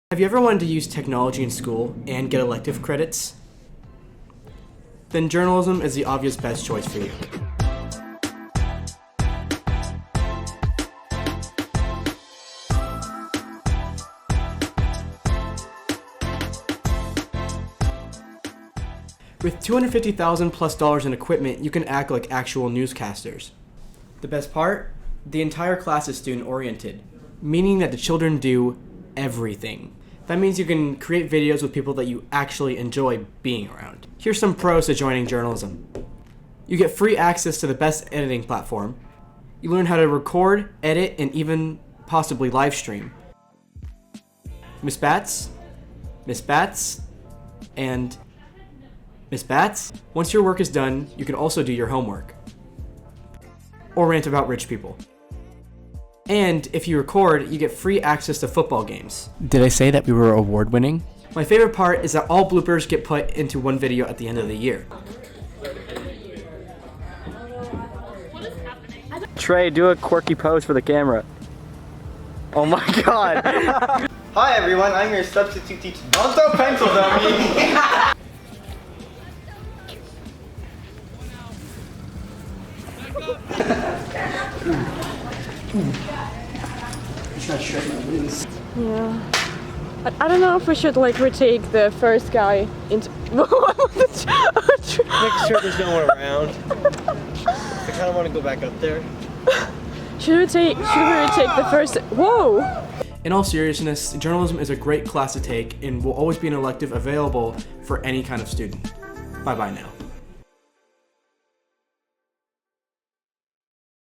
Have you ever wanted to use technology in school and get elective credits? Then journalism is the obvious best choice for you. With $250,000 plus in equipment, you can act like actual newscasters. The best part? The entire class is student-oriented, meaning that the children do everything. That means you can create videos with people that you actually enjoy being around. Here's some pros to joining journalism. You get free access to the best editing platform. You learn how to record, edit, and even possibly live stream. Miss Bats, and Miss Bats? Once your work is done, you can also do your homework. Or rant about rich people. And if you record, you get free access to football games. Did I say that we were award-winning? My favorite part is that all bloopers get put into one video at the end of the year. Trey, do a quirky pose for the camera. Oh my god. Hi everyone, I'm your substitute teacher. Don't throw pencils at me! Yeah. I don't know if we should like retake the first guy into. Make sure there's no one around. I kind of want to go back up there. Should we retake the first? Whoa! In all seriousness, journalism is a great class to take and will always be an elective available for any kind of student. Bye-bye now.